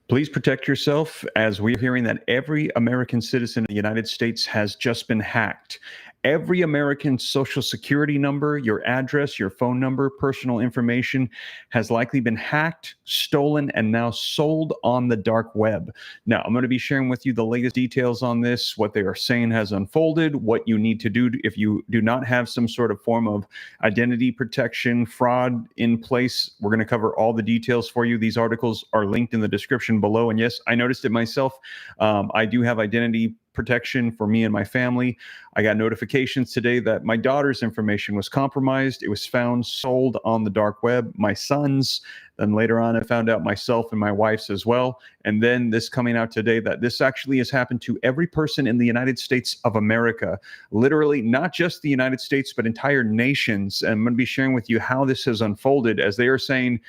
Please protect yourself, as we're hearing that every American citizen in the United States has just been hacked. Every American social security number, your address, your phone number, personal information has likely been hacked, stolen, and now sold on the dark web. Now, I'm going to be sharing with you the latest details on this, what they are saying has unfolded, what you need to do if you do not have some sort of form of identity protection, fraud in place. We're going to cover all the details for you. These articles are linked in the description below. And yes, I noticed it myself. I do have identity protection for me and my family. I got notifications today that my daughter's information was compromised. It was found sold on the dark web. My son's, then later on I found out myself and my wife's as well. And then this coming out today that this actually has happened to every person in the United States of America. Literally not just the United States, but entire nations. And I'm going to be sharing with you how this has unfolded, as they are saying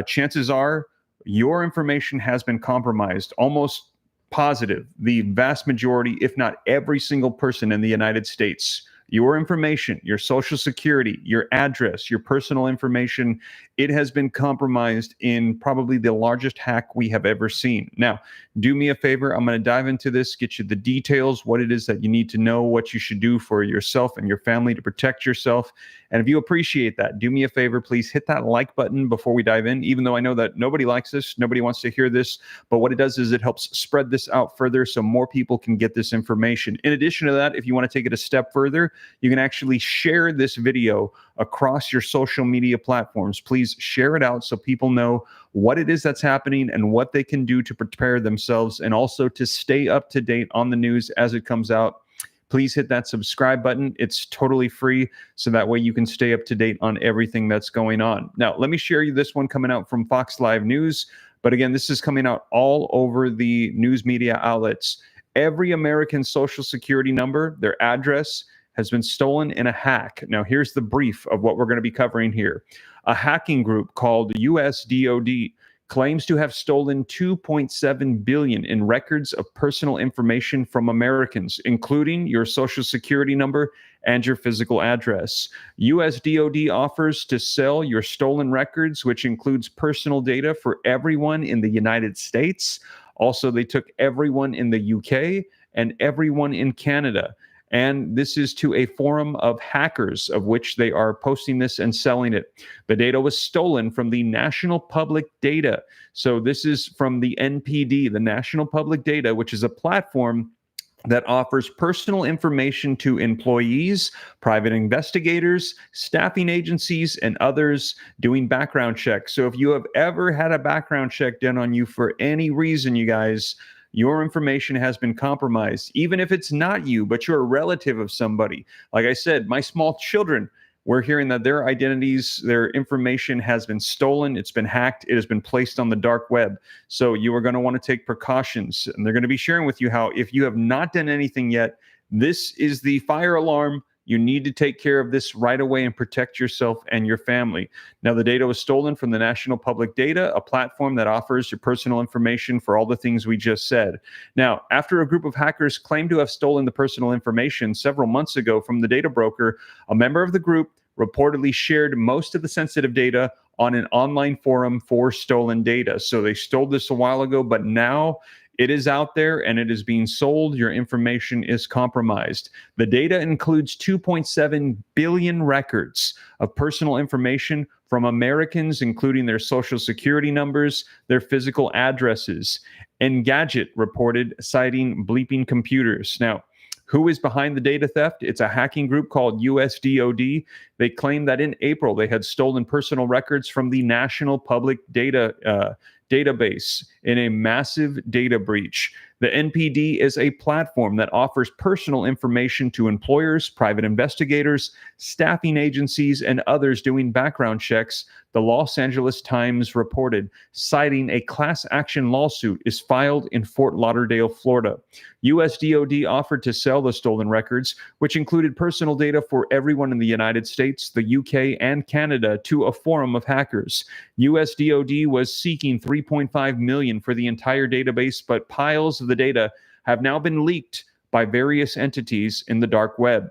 chances are your information has been compromised. Almost positive, the vast majority, if not every single person in the United States, your information, your social security, your address, your personal information, it has been compromised in probably the largest hack we have ever seen. Now, do me a favor. I'm going to dive into this, get you the details, what it is that you need to know, what you should do for yourself and your family to protect yourself. And if you appreciate that, do me a favor, please hit that like button before we dive in, even though I know that nobody likes this, nobody wants to hear this, but what it does is it helps spread this out further so more people can get this information. In addition to that, if you want to take it a step further, you can actually share this video across your social media platforms. Please share it out so people know what it is that's happening and what they can do to prepare themselves, and also to stay up to date on the news as it comes out. Please hit that subscribe button. It's totally free, so that way you can stay up to date on everything that's going on. Now, let me share you this one coming out from Fox Live News. But again, this is coming out all over the news media outlets. Every American social security number, their address, has been stolen in a hack. Now, here's the brief of what we're going to be covering here. A hacking group called USDoD claims to have stolen 2.7 billion in records of personal information from Americans, including your social security number and your physical address. USDoD offers to sell your stolen records, which includes personal data for everyone in the United States. Also, they took everyone in the UK and everyone in Canada. And this is to a forum of hackers, of which they are posting this and selling it. The data was stolen from the National Public Data. So this is from the NPD, the National Public Data, which is a platform that offers personal information to employees, private investigators, staffing agencies, and others doing background checks. So if you have ever had a background check done on you for any reason, you guys, your information has been compromised, even if it's not you, but you're a relative of somebody. Like I said, my small children, we're hearing that their identities, their information has been stolen. It's been hacked. It has been placed on the dark web. So you are going to want to take precautions. And they're going to be sharing with you how, if you have not done anything yet, this is the fire alarm. You need to take care of this right away and protect yourself and your family. Now, the data was stolen from the National Public Data, a platform that offers your personal information for all the things we just said. Now, after a group of hackers claimed to have stolen the personal information several months ago from the data broker, a member of the group reportedly shared most of the sensitive data on an online forum for stolen data. So they stole this a while ago, but now it is out there and it is being sold. Your information is compromised. The data includes 2.7 billion records of personal information from Americans, including their social security numbers, their physical addresses. Engadget reported, citing Bleeping Computers. Now, who is behind the data theft? It's a hacking group called USDoD. They claim that in April they had stolen personal records from the National Public Data database in a massive data breach. The NPD is a platform that offers personal information to employers, private investigators, staffing agencies, and others doing background checks, the Los Angeles Times reported, citing a class action lawsuit is filed in Fort Lauderdale, Florida. USDoD offered to sell the stolen records, which included personal data for everyone in the United States, the UK, and Canada, to a forum of hackers. USDoD was seeking $3.5 million for the entire database, but piles of the data have now been leaked by various entities in the dark web.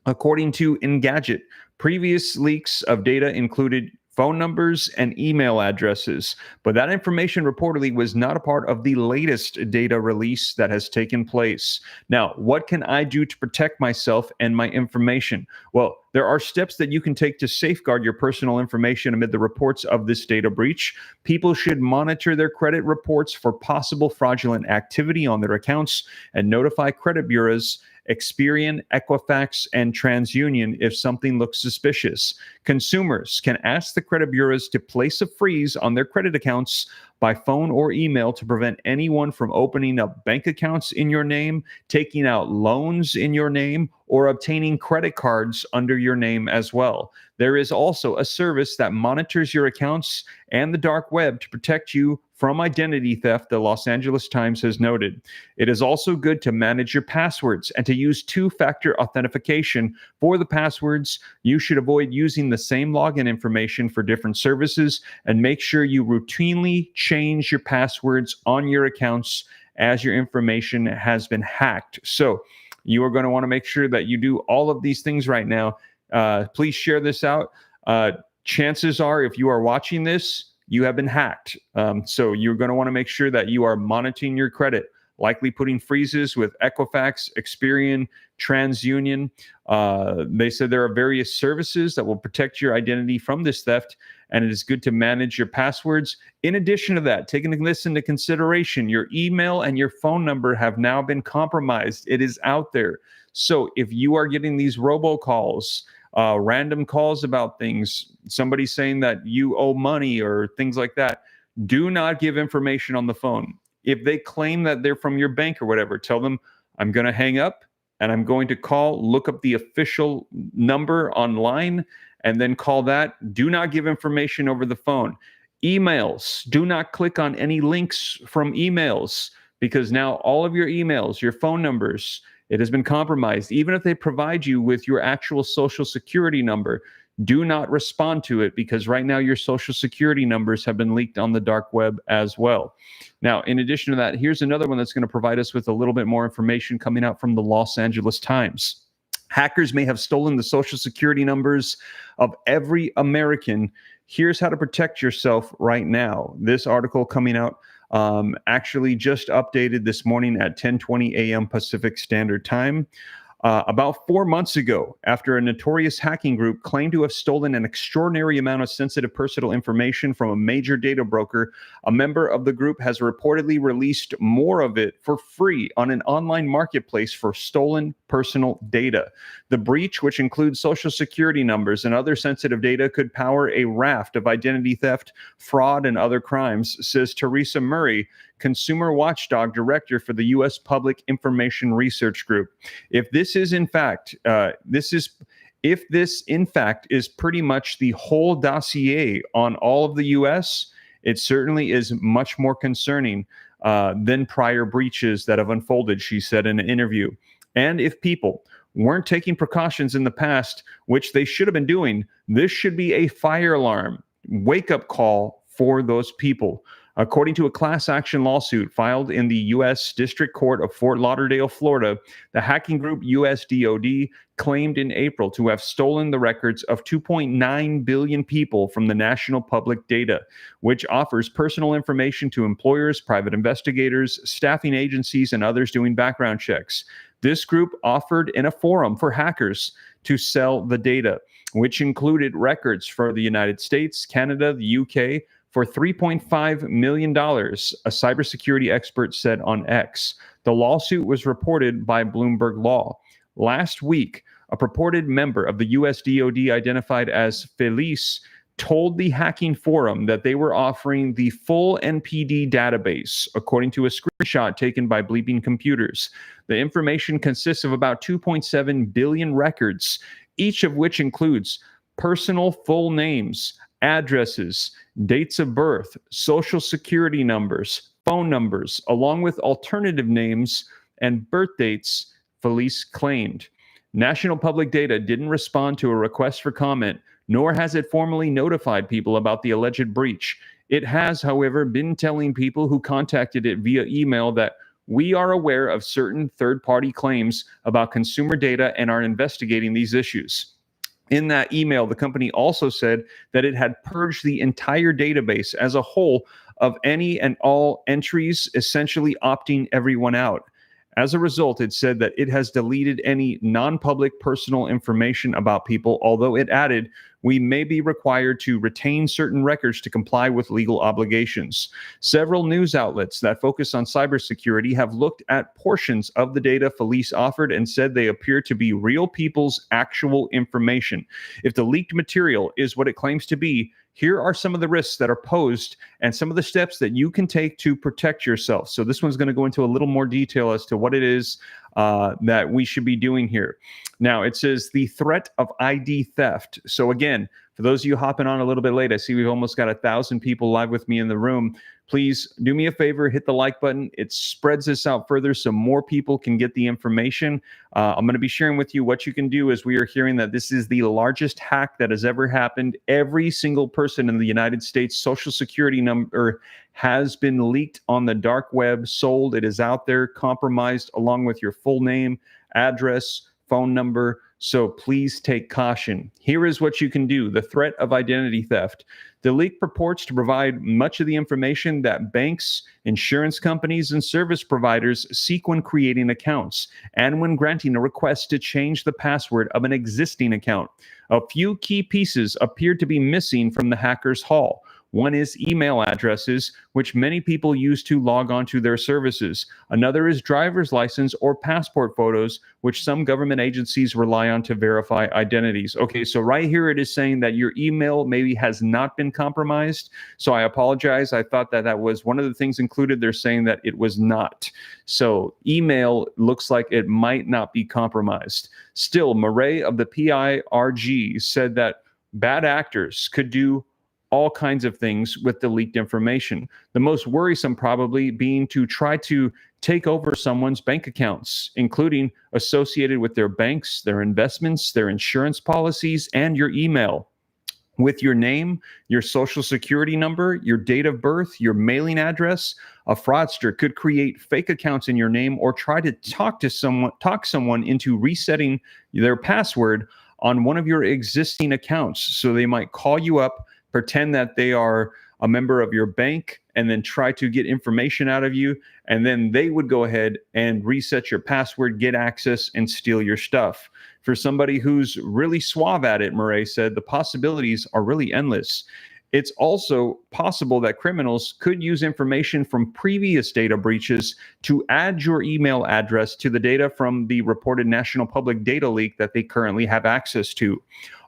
According to Engadget, previous leaks of data included phone numbers, and email addresses. But that information reportedly was not a part of the latest data release that has taken place. Now, what can I do to protect myself and my information? Well, there are steps that you can take to safeguard your personal information amid the reports of this data breach. People should monitor their credit reports for possible fraudulent activity on their accounts and notify credit bureaus, Experian, Equifax, and TransUnion if something looks suspicious. Consumers can ask the credit bureaus to place a freeze on their credit accounts by phone or email to prevent anyone from opening up bank accounts in your name, taking out loans in your name, or obtaining credit cards under your name as well. There is also a service that monitors your accounts and the dark web to protect you from identity theft, the Los Angeles Times has noted. It is also good to manage your passwords and to use two-factor authentication for the passwords. You should avoid using the same login information for different services and make sure you routinely change your passwords on your accounts as your information has been hacked. So you are going to want to make sure that you do all of these things right now. Please share this out. Chances are, if you are watching this, you have been hacked. So you're going to want to make sure that you are monitoring your credit, likely putting freezes with Equifax, Experian, TransUnion. They said there are various services that will protect your identity from this theft, and it is good to manage your passwords. In addition to that, taking this into consideration, your email and your phone number have now been compromised. It is out there. So if you are getting these robocalls, random calls about things, somebody saying that you owe money or things like that, do not give information on the phone. If they claim that they're from your bank or whatever, tell them, I'm going to hang up and I'm going to look up the official number online and then call that. Do not give information over the phone. Emails, do not click on any links from emails, because now all of your emails, your phone numbers, it has been compromised. Even if they provide you with your actual social security number, do not respond to it, because right now your social security numbers have been leaked on the dark web as well. Now, in addition to that, here's another one that's going to provide us with a little bit more information coming out from the Los Angeles Times. Hackers may have stolen the social security numbers of every American. Here's how to protect yourself right now. This article coming out actually just updated this morning at 10:20 a.m. Pacific Standard Time. About 4 months ago, after a notorious hacking group claimed to have stolen an extraordinary amount of sensitive personal information from a major data broker, a member of the group has reportedly released more of it for free on an online marketplace for stolen personal data. The breach, which includes social security numbers and other sensitive data, could power a raft of identity theft, fraud, and other crimes, says Teresa Murray, Consumer Watchdog Director for the U.S. Public Information Research Group. If this is in fact, is pretty much the whole dossier on all of the U.S., it certainly is much more concerning than prior breaches that have unfolded, she said in an interview. And if people weren't taking precautions in the past, which they should have been doing, this should be a fire alarm, wake-up call for those people. According to a class action lawsuit filed in the U.S. District Court of Fort Lauderdale, Florida, the hacking group USDoD claimed in April to have stolen the records of 2.9 billion people from the National Public Data, which offers personal information to employers, private investigators, staffing agencies, and others doing background checks. This group offered in a forum for hackers to sell the data, which included records for the United States, Canada, the UK, for $3.5 million, a cybersecurity expert said on X. The lawsuit was reported by Bloomberg Law. Last week, a purported member of the USDoD identified as Felice told the hacking forum that they were offering the full NPD database, according to a screenshot taken by Bleeping Computers. The information consists of about 2.7 billion records, each of which includes personal full names, addresses, dates of birth, social security numbers, phone numbers, along with alternative names and birth dates, Felice claimed. National Public Data didn't respond to a request for comment, nor has it formally notified people about the alleged breach. It has, however, been telling people who contacted it via email that we are aware of certain third-party claims about consumer data and are investigating these issues. In that email, the company also said that it had purged the entire database as a whole of any and all entries, essentially opting everyone out. As a result, it said that it has deleted any non public personal information about people, although it added, we may be required to retain certain records to comply with legal obligations. Several news outlets that focus on cybersecurity have looked at portions of the data Felice offered and said they appear to be real people's actual information. If the leaked material is what it claims to be, here are some of the risks that are posed and some of the steps that you can take to protect yourself. So this one's going to go into a little more detail as to what it is that we should be doing here. Now, it says the threat of ID theft. So again, for those of you hopping on a little bit late, I see we've almost got 1,000 people live with me in the room. Please do me a favor, hit the like button. It spreads this out further so more people can get the information. I'm going to be sharing with you what you can do as we are hearing that this is the largest hack that has ever happened. Every single person in the United States social security number has been leaked on the dark web, sold. It is out there, compromised, along with your full name, address, phone number. So please take caution. Here is what you can do. The threat of identity theft. The leak purports to provide much of the information that banks, insurance companies, and service providers seek when creating accounts and when granting a request to change the password of an existing account. A few key pieces appear to be missing from the hacker's haul. One is email addresses, which many people use to log on to their services. Another is driver's license or passport photos, which some government agencies rely on to verify identities. Okay, so right here it is saying that your email maybe has not been compromised. So I apologize. I thought that that was one of the things included. They're saying that it was not. So email looks like it might not be compromised. Still, Murray of the PIRG said that bad actors could do all kinds of things with the leaked information. The most worrisome probably being to try to take over someone's bank accounts, including associated with their banks, their investments, their insurance policies, and your email. With your name, your social security number, your date of birth, your mailing address, a fraudster could create fake accounts in your name or try to talk someone into resetting their password on one of your existing accounts. So they might call you up, pretend that they are a member of your bank, and then try to get information out of you. And then they would go ahead and reset your password, get access, and steal your stuff. For somebody who's really suave at it, Murray said, the possibilities are really endless. It's also possible that criminals could use information from previous data breaches to add your email address to the data from the reported national public data leak that they currently have access to.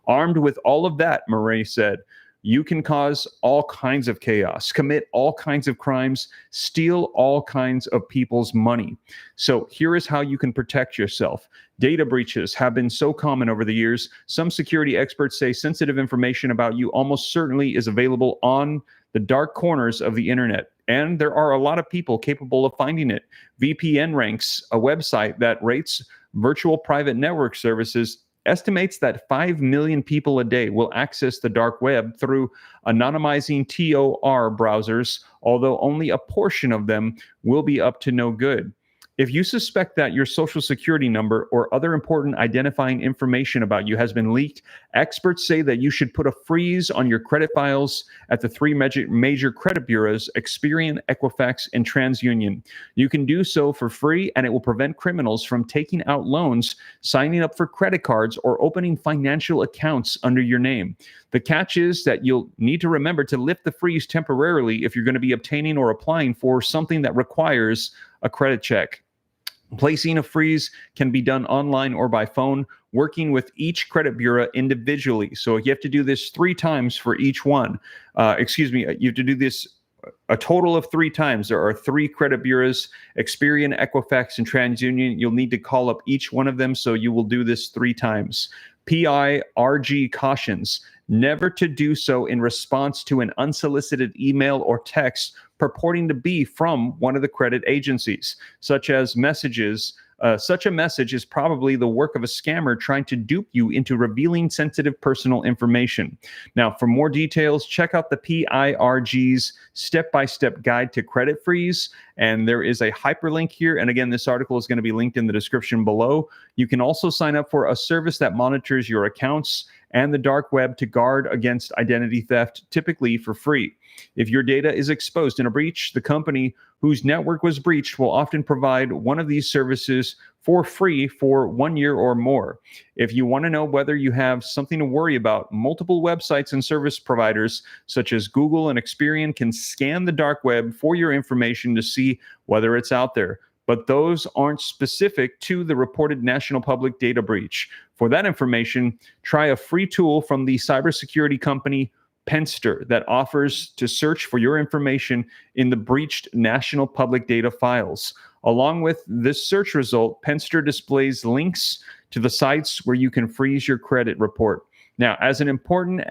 Armed with all of that, Murray said, you can cause all kinds of chaos, commit all kinds of crimes, steal all kinds of people's money. So here is how you can protect yourself. Data breaches have been so common over the years. Some security experts say sensitive information about you almost certainly is available on the dark corners of the internet. And there are a lot of people capable of finding it. VPN Ranks, a website that rates virtual private network services, estimates that 5 million people a day will access the dark web through anonymizing Tor browsers, although only a portion of them will be up to no good. If you suspect that your social security number or other important identifying information about you has been leaked, experts say that you should put a freeze on your credit files at the three major credit bureaus, Experian, Equifax, and TransUnion. You can do so for free, and it will prevent criminals from taking out loans, signing up for credit cards, or opening financial accounts under your name. The catch is that you'll need to remember to lift the freeze temporarily if you're going to be obtaining or applying for something that requires a credit check. Placing a freeze can be done online or by phone, working with each credit bureau individually. So you have to do this 3 times for each one. You have to do this a total of 3 times. There are 3 credit bureaus, Experian, Equifax, and TransUnion. You'll need to call up each one of them, so you will do this 3 times. PIRG cautions never to do so in response to an unsolicited email or text purporting to be from one of the credit agencies, such as messages. Such a message is probably the work of a scammer trying to dupe you into revealing sensitive personal information. Now, for more details, check out the PIRG's step-by-step guide to credit freeze. And there is a hyperlink here. And again, this article is going to be linked in the description below. You can also sign up for a service that monitors your accounts and the dark web to guard against identity theft, typically for free. If your data is exposed in a breach, the company whose network was breached will often provide one of these services for free for 1 year or more. If you want to know whether you have something to worry about, multiple websites and service providers such as Google and Experian can scan the dark web for your information to see whether it's out there. But those aren't specific to the reported national public data breach. For that information, try a free tool from the cybersecurity company Penster that offers to search for your information in the breached national public data files. Along with this search result, Penster displays links to the sites where you can freeze your credit report. Now, as important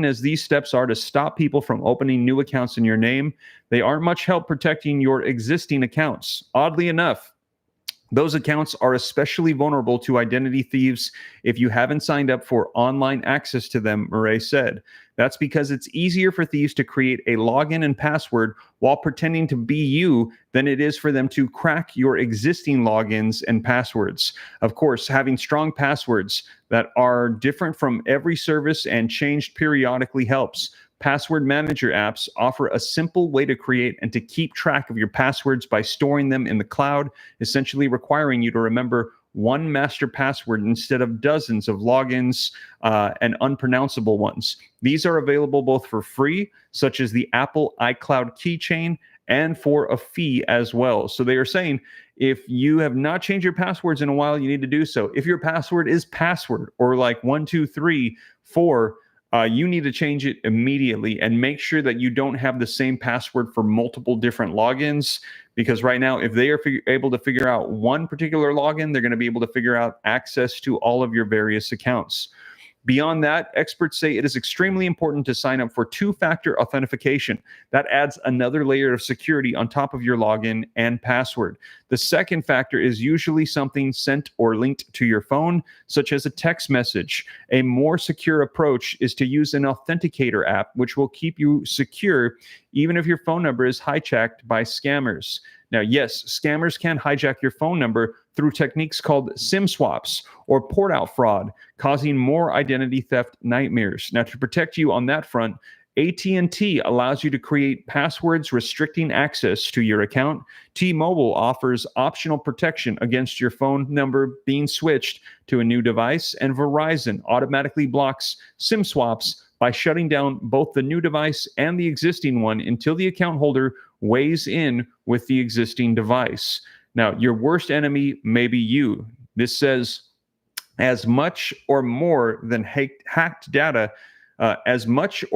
as these steps are to stop people from opening new accounts in your name, they aren't much help protecting your existing accounts. Oddly enough, those accounts are especially vulnerable to identity thieves if you haven't signed up for online access to them, Murray said. That's because it's easier for thieves to create a login and password while pretending to be you than it is for them to crack your existing logins and passwords. Of course, having strong passwords that are different from every service and changed periodically helps. Password manager apps offer a simple way to create and to keep track of your passwords by storing them in the cloud, essentially requiring you to remember one master password instead of dozens of logins and unpronounceable ones. These are available both for free, such as the Apple iCloud keychain, and for a fee as well. So they are saying if you have not changed your passwords in a while, you need to do so. If your password is password or like 123 4, you need to change it immediately and make sure that you don't have the same password for multiple different logins. Because right now, if they are able to figure out one particular login, they're going to be able to figure out access to all of your various accounts. Beyond that, experts say it is extremely important to sign up for two-factor authentication. That adds another layer of security on top of your login and password. The second factor is usually something sent or linked to your phone, such as a text message. A more secure approach is to use an authenticator app, which will keep you secure even if your phone number is hijacked by scammers. Now, yes, scammers can hijack your phone number through techniques called SIM swaps or port out fraud, causing more identity theft nightmares. Now, to protect you on that front, AT&T allows you to create passwords restricting access to your account. T-Mobile offers optional protection against your phone number being switched to a new device, and Verizon automatically blocks SIM swaps by shutting down both the new device and the existing one until the account holder weighs in with the existing device. Now, your worst enemy may be you. This says, as much or more than hacked data, scammers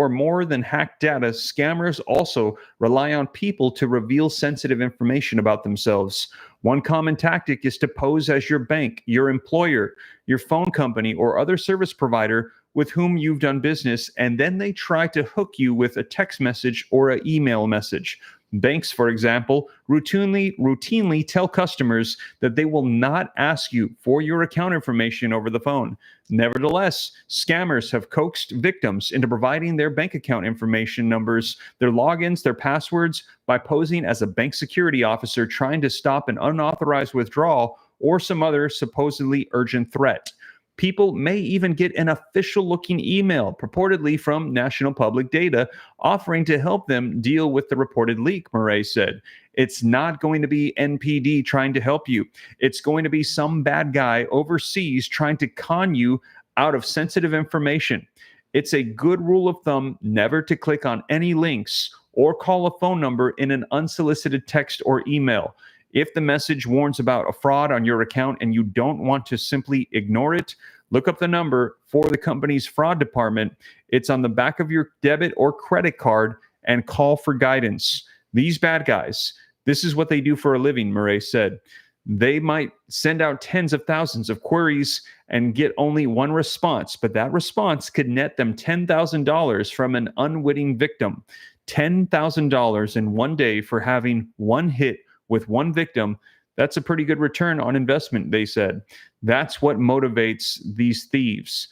also rely on people to reveal sensitive information about themselves. One common tactic is to pose as your bank, your employer, your phone company, or other service provider with whom you've done business, and then they try to hook you with a text message or an email message. Banks, for example, routinely tell customers that they will not ask you for your account information over the phone. Nevertheless, scammers have coaxed victims into providing their bank account information numbers, their logins, their passwords, by posing as a bank security officer trying to stop an unauthorized withdrawal or some other supposedly urgent threat. People may even get an official-looking email, purportedly from National Public Data, offering to help them deal with the reported leak, Murray said. It's not going to be NPD trying to help you. It's going to be some bad guy overseas trying to con you out of sensitive information. It's a good rule of thumb never to click on any links or call a phone number in an unsolicited text or email. If the message warns about a fraud on your account and you don't want to simply ignore it, look up the number for the company's fraud department. It's on the back of your debit or credit card, and call for guidance. These bad guys, this is what they do for a living, Murray said. They might send out tens of thousands of queries and get only one response, but that response could net them $10,000 from an unwitting victim. $10,000 in one day for having one hit with one victim. That's a pretty good return on investment, they said. That's what motivates these thieves,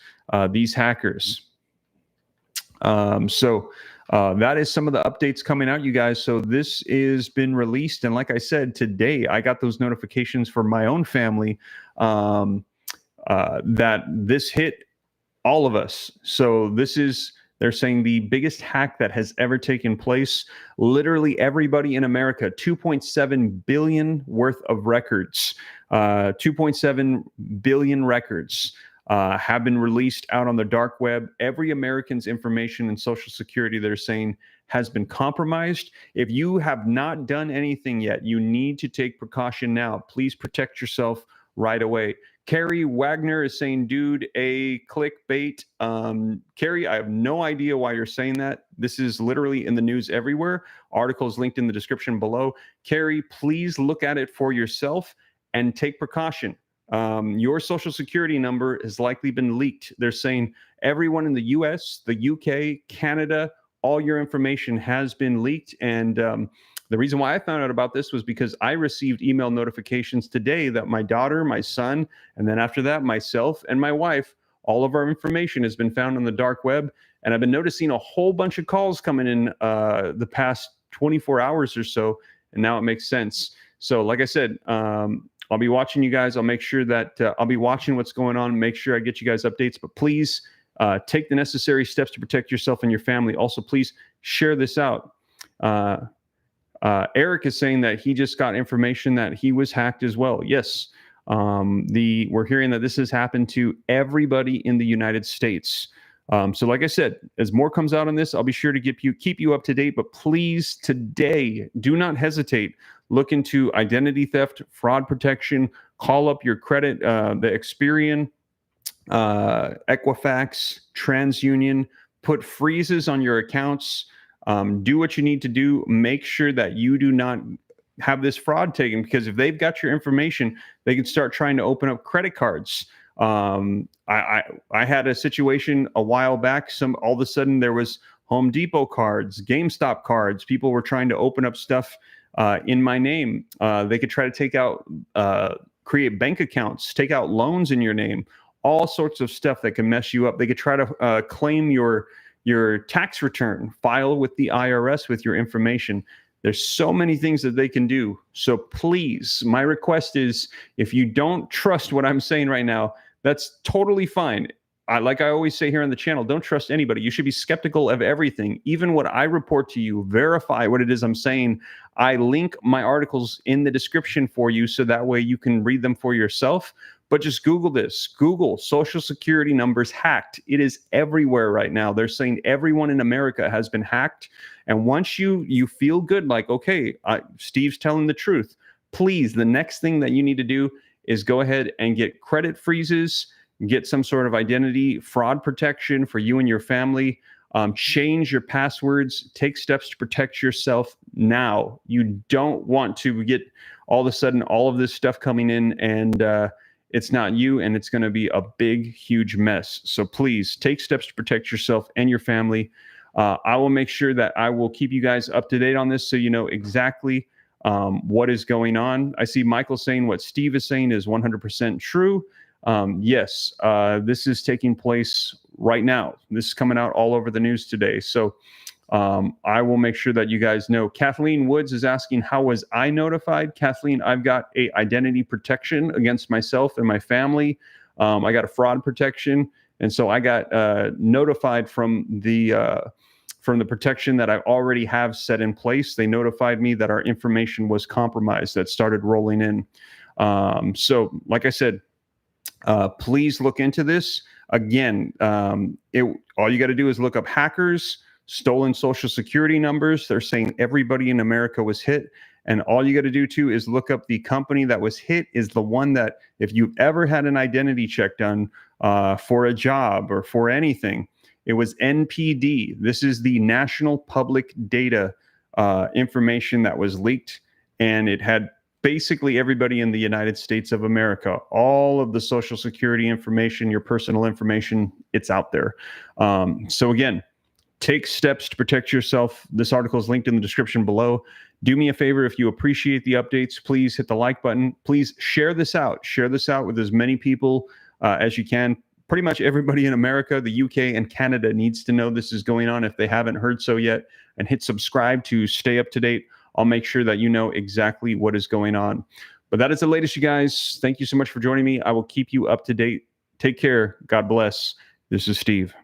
these hackers. So that is some of the updates coming out, you guys. So this has been released. And like I said, today I got those notifications for my own family that this hit all of us. So this is, they're saying, the biggest hack that has ever taken place. Literally everybody in America, 2.7 billion worth of records, 2.7 billion records have been released out on the dark web. Every American's information and social security, they're saying, has been compromised. If you have not done anything yet, you need to take precaution now. Please protect yourself right away. Carrie Wagner is saying, dude, a clickbait. Carrie, I have no idea why you're saying that. This is literally in the news everywhere. Articles linked in the description below. Carrie, please look at it for yourself and take precaution. Your social security number has likely been leaked. They're saying everyone in the US, the UK, Canada, all your information has been leaked. And the reason why I found out about this was because I received email notifications today that my daughter, my son, and then after that, myself and my wife, all of our information has been found on the dark web. And I've been noticing a whole bunch of calls coming in the past 24 hours or so. And now it makes sense. So like I said, I'll be watching you guys. I'll make sure that I'll be watching what's going on, make sure I get you guys updates. But please take the necessary steps to protect yourself and your family. Also, please share this out. Eric is saying that he just got information that he was hacked as well. Yes, we're hearing that this has happened to everybody in the United States. So like I said, as more comes out on this, I'll be sure to keep you up to date. But please, today, do not hesitate. Look into identity theft, fraud protection. Call up your credit, the Experian, Equifax, TransUnion. Put freezes on your accounts. Do what you need to do. Make sure that you do not have this fraud taken, because if they've got your information, they can start trying to open up credit cards. I had a situation a while back. All of a sudden there was Home Depot cards, GameStop cards. People were trying to open up stuff in my name. They could try to take out, create bank accounts, take out loans in your name, all sorts of stuff that can mess you up. They could try to claim your tax return, file with the IRS with your information. There's so many things that they can do. So please, my request is, if you don't trust what I'm saying right now, that's totally fine. Like I always say here on the channel, don't trust anybody. You should be skeptical of everything. Even what I report to you, verify what it is I'm saying. I link my articles in the description for you, so that way you can read them for yourself. But just Google this. Google Social Security numbers hacked. It is everywhere right now. They're saying everyone in America has been hacked. And once you feel good, like, okay, Steve's telling the truth, please, the next thing that you need to do is go ahead and get credit freezes, get some sort of identity fraud protection for you and your family. Change your passwords. Take steps to protect yourself now. You don't want to get all of a sudden all of this stuff coming in and it's not you, and it's going to be a big, huge mess. So please take steps to protect yourself and your family. I will make sure that I will keep you guys up to date on this, so you know exactly what is going on. I see Michael saying what Steve is saying is 100% true. Yes, this is taking place right now. This is coming out all over the news today. So I will make sure that you guys know. Kathleen Woods is asking, how was I notified? Kathleen, I've got a identity protection against myself and my family. I got a fraud protection. And so I got notified from the protection that I already have set in place. They notified me that our information was compromised. That started rolling in. So like I said, please look into this. Again, all you got to do is look up hackers, stolen social security numbers. They're saying everybody in America was hit. And all you got to do too is look up the company that was hit is the one that, if you've ever had an identity check done for a job or for anything, it was NPD. This is the National Public Data information that was leaked, and it had basically everybody in the United States of America, all of the social security information, your personal information, it's out there. So again, take steps to protect yourself. This article is linked in the description below. Do me a favor, if you appreciate the updates, please hit the like button. Please share this out. Share this out with as many people as you can. Pretty much everybody in America, the UK, and Canada needs to know this is going on if they haven't heard so yet. And hit subscribe to stay up to date. I'll make sure that you know exactly what is going on. But that is the latest, you guys. Thank you so much for joining me. I will keep you up to date. Take care. God bless. This is Steve.